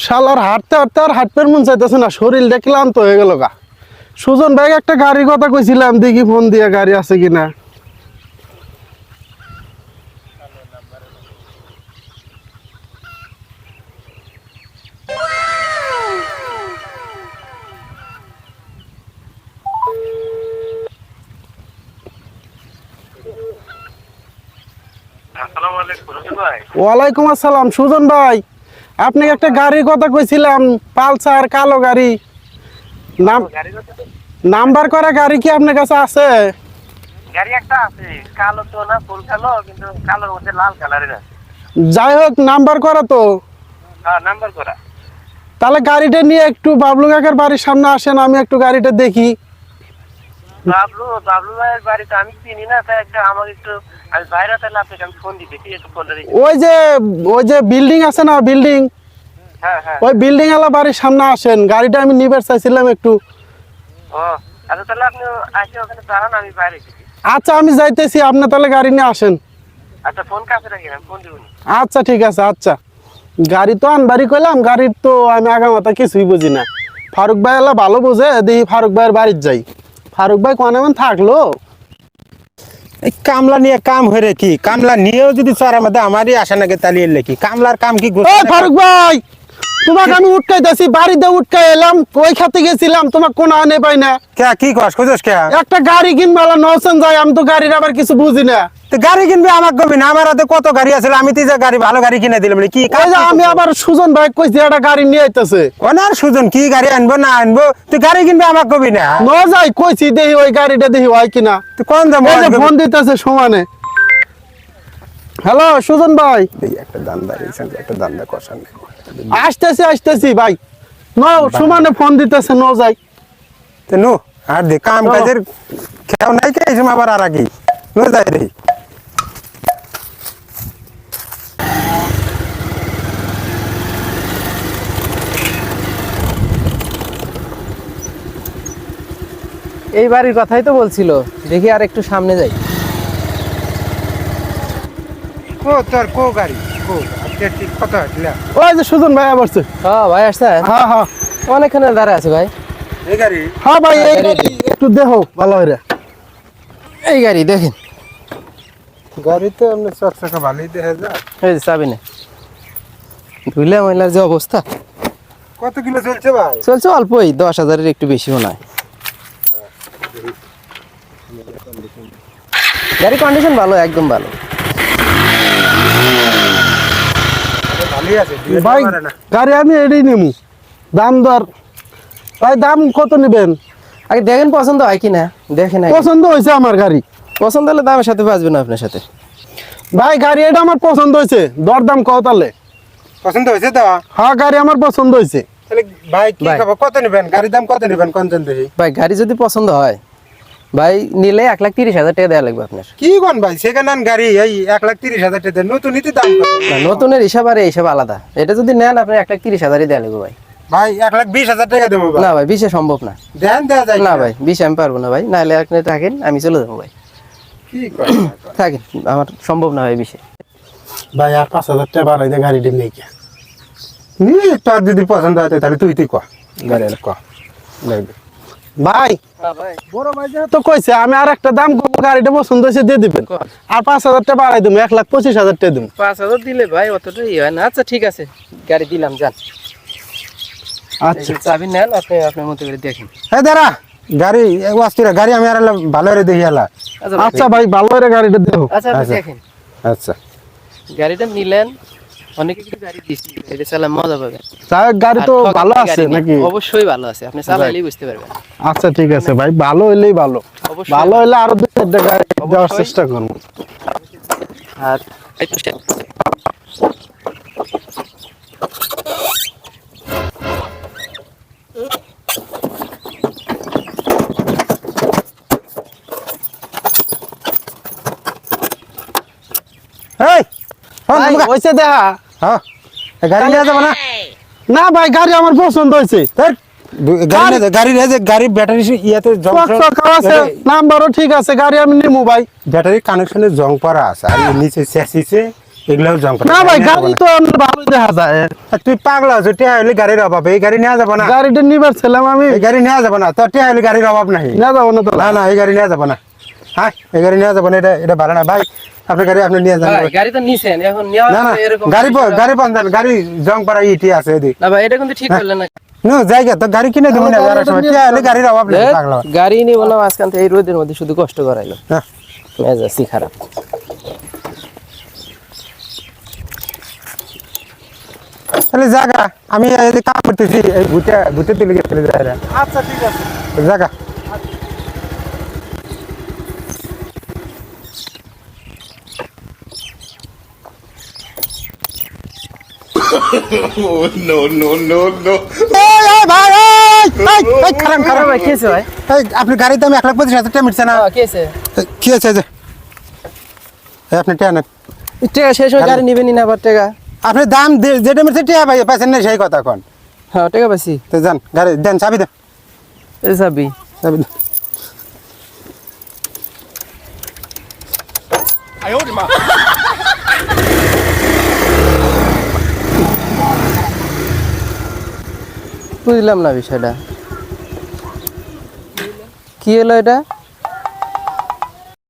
শালার হাঁটতে হাঁটতে আর হাঁটতে মন চাইতেছে না, শরীরটা ক্লান্ত হয়ে গেল গা। সুজন ভাই একটা গাড়ির কথা কইছিলাম, দেখি ফোন দিয়ে গাড়ি আছে কিনা। ওয়ালাইকুম আসসালাম সুজন ভাই, আপনি একটা গাড়ির কথা কইছিলাম, পালসার কালো গাড়ি। নাম্বার করা গাড়ি কি আপনার কাছে আছে? গাড়ি একটা আছে, কালো তো না, ফুল কালো, কিন্তু কালোর মধ্যে লাল কালারের আছে। যাই হোক, নাম্বার করা তো। হ্যাঁ, নাম্বার করা। তাহলে গাড়িটা নিয়ে একটু বাবলু কাকার বাড়ির সামনে আসেন, আমি একটু গাড়িটা দেখি। বাবলু ভাইয়ের বাড়ি তো আমি চিনি না, তাই একটা আমাকে একটু, আমি বাইরে তাহলে আপনাকে আমি ফোন দিতে একটু ফোনটা দিই। ওই যে বিল্ডিং আছে না, বিল্ডিং, হ্যাঁ হ্যাঁ, ওই বিল্ডিং ওয়ালা বাড়ির সামনে আসেন, গাড়িটা আমি নিবার চাইছিলাম একটু। ও আচ্ছা, তাহলে আপনি আসে ওখানে দাঁড়ান, আমি বাইরে গেছি। আচ্ছা আমি যাইতেছি, আপনি তাহলে গাড়ি নিয়ে আসেন। আচ্ছা, ফোন কাছে রাখেন, আমি ফোন দিব। আচ্ছা ঠিক আছে। আচ্ছা, গাড়ি তো আনবারই কইলাম, গাড়ির তো আমি আগামাতা কিছুই বুঝি না। ফারুক ভাই এলা ভালো বোঝে, দেখি ফারুক ভাইয়ের বাড়ির যাই। ফারুক ভাই কোন এমন থাকলো। এই কামলা নিয়ে কাম হয়ে কি, কামলা নিয়েও যদি চড়ার মধ্যে আমারই আসে নাকি তালিয়ে লেখি, কামলার কাম কি ও ফারুক ভাই, তোমাকে আমি উঠকাইতেছি, বাড়িতে উঠকাই এলাম, ওই খাতে গেছিলাম, তোমাকে কোন আনে পাই না। কে কি কস খুঁজস কে? একটা গাড়ি কিনবে নৌসেন যায়, আমি তো গাড়ির আবার কিছু বুঝি না। তো গাড়ি কিনবে আমাকে কবি না, আমার হাতে কত গাড়ি আছে, আমি তো যে গাড়ি ভালো গাড়ি কিনে দিলাম কি ওই যে আমি আবার সুজন ভাই কইছি একটা গাড়ি নিয়ে আইতেছে। ওনার সুজন কি গাড়ি আনবো না আনবো, তুই গাড়ি কিনবে আমাকে কবি না। ন যাই কইছি, দেখি ওই গাড়িটা দেখি হয় কিনা। তুই কোন দাম ফোন দিতেছে সমানে। হ্যালো সুজন ভাই, একটা দান্দা একটা দান্দা কষা নেই। আসতেছি ভাই, ন সমানে ফোন দিতেছে, ন যাই। তো নো আর দে কাম কাজের খেয়াও নাই কে, এই সময় আবার আর আগে নো যাই রে। এই বাড়ির কথাই তো বলছিল, দেখি আর একটু সামনে যাই। কো তোর কো গাড়ি কো ঠিক কত হইলা? ওই যে সুজন ভাই বলছে। হ্যাঁ ভাই আসছে, হ্যাঁ হ্যাঁ অনেকখানে দাঁড়া আছে ভাই। এই গাড়ি? হ্যাঁ ভাই, এই গাড়ি একটু দেখো ভালো হইরে। এই গাড়ি দেখেন, গাড়ি তো এমনি চকচকা ভালোই দেখা যায়। এই যে চাবি নেই, ধুইলা মহিলার যে অবস্থা। কত কিলো চলছে ভাই? চলছে অল্পই, 10,000-এর একটু বেশিও নয়। গাড়ি কন্ডিশন ভালো, একদম ভালো। ভালোই আছে ভাই গাড়ি আমি এটাই নেবো, দাম দর ভাই, দাম কত নেবেন? আগে দেখেন পছন্দ হয় কিনা, দেখেন আগে। পছন্দ হয়েছে আমার গাড়ি। পছন্দ হলে দামের সাথে বাঁচবে না আপনার সাথে। ভাই গাড়ি এটা আমার পছন্দ হয়েছে, দরদাম কত তাহলে? পছন্দ হয়েছে তো? হ্যাঁ গাড়ি আমার পছন্দ হয়েছে। তাহলে ভাই কি ভাই। খবর, কত নেবেন গাড়ির দাম, কত নেবেন কোনজন দেখি? ভাই গাড়ি যদি পছন্দ হয় ভাই, নিলে 1,30,000 টাকা দেওয়া লাগবে আপনার। কি কোন ভাই, সেকেন্ড হ্যান্ড গাড়ি এই 1,30,000 টাকা, নতুন নীতি দাম কত? না, নতুনের হিসাব আর এই হিসাব আলাদা। এটা যদি নেন আপনি 1,30,000-ই দেওয়া লাগবে ভাই। ভাই 1,20,000 টাকা দেবো ভাই। না ভাই, 20-এ সম্ভব না। দেন দেওয়া যায় না ভাই, 20 আমি পারবো না ভাই, নাহলে আপনি থাকেন, আমি চলে যাবো ভাই। কি করেন? থাকেন, আমার সম্ভব না ভাই 20-এ। ভাই আর 5,000 টাকা বাড়াই দে, গাড়িটা নিয়ে গিয়া। নি তোর যদি পছন্দ হয় তাহলে তুই ক গাড়ি ক লাগবে। ভাই বড় ভাই যেহেতু কইছে, আমি আর একটা দাম কম, গাড়িটা পছন্দ হয়েছে দিয়ে দিবেন। আর 5,000 টাকা বাড়াই দেবো, 1,25,000 টাকা দেবো। 5,000 দিলে ভাই অতটা ই হয় না। আচ্ছা ঠিক আছে, গাড়ি দিলাম, যান। আচ্ছা চাবি নেন, আপনি আপনার মতো করে দেখেন। হ্যাঁ দাঁড়া, গাড়ি ওয়াস্তিরা গাড়ি আমি আর ভালো করে দেখি এলা। আচ্ছা ভাই, ভালো করে গাড়িটা দেখো। আচ্ছা আপনি আচ্ছা। দেখেন, আচ্ছা গাড়িটা নিলেন, অনেকে কিন্তু গাড়ি দিচ্ছি, এটা চালান মজা পাবেন। তাই গাড়ি তো আর ঠকাতে ভালো গাড়ি আছে নেই। নাকি? অবশ্যই ভালো আছে, আপনি চালাইলেই বুঝতে পারবেন। আচ্ছা ঠিক আছে ভাই, ভালো হইলেই ভালো। অবশ্যই ভালো হইলে আরো 2 গাড়ি দেওয়ার অবশ্যই। চেষ্টা করবো। আর একটু এই ভাই, হইছে দেখা? হ্যাঁ গাড়ি নিয়ে যাবো না? না ভাই, গাড়ি আমার পছন্দ হয়েছে। গাড়ি নিয়ে গাড়ি ব্যাটারি ইয়াতে আছে, নাম্বারও ঠিক আছে, গাড়ি আমি নিমু ভাই। ব্যাটারি কানেকশনে জং পড়া আছে, আর এর নিচে চ্যাসিসে এগুলো জং করা না ভাই গাড়ি তো আমরা ভালোই দেখা যায় তুই পাগলা আছো টিয়া হইলে গাড়ির অভাব এই গাড়ি নেওয়া যাবে না গাড়িটা নিবার ছিলাম আমি এই গাড়ি নেওয়া যাবে না তোর টিয়া হইলে গাড়ির অভাব নাই না যাবো না তো না না এই গাড়ি নেওয়া যাবে না হ্যাঁ এই গাড়ি নেওয়া যাবে না এটা ভালো না ভাই আপনার গাড়ি আপনি নিয়ে যান ভাই গাড়ি তো নিছেন এখন নেওয়া না না এরকম গাড়ি বন্ধ গাড়ি জং করা ইটি আছে এদিকে না ভাই এটা কিন্তু ঠিক করলেন না নো জায়গা তো গাড়ি কিনে দেবো না যাওয়ার সময় টিয়া হইলে গাড়ির অভাব নেই ধ্যাৎ, পাগলা গাড়ি নিয়ে বললাম আজকাল তো এই রোদের মধ্যে শুধু কষ্ট করাইলো হ্যাঁ মেজাজই খারাপ তাহলে জায়গা আমি এই যে কাম করতেছি এই ভুতে তুলে গেছিলে জায়গা আচ্ছা ঠিক আছে জায়গা খারাপ খারাপ ভাই কেছে ভাই আপনি গাড়ির দাম 1,25,000 টাকা মিটছে না কেছে কি আছে যে আপনি টিয়া নেন টাকা শেষ হয়ে গাড়ি নিবেনি না আবার টাকা আপনি দাম যেটা মিটছে টিয়া ভাই পাইছেন না সেই কথা কোন হ্যাঁ টাকা পাইছি তো যান গাড়ি দেন চাবি দেন এই চাবি চাবি দেন বুঝলাম না বিষয়টা কি হলো এটা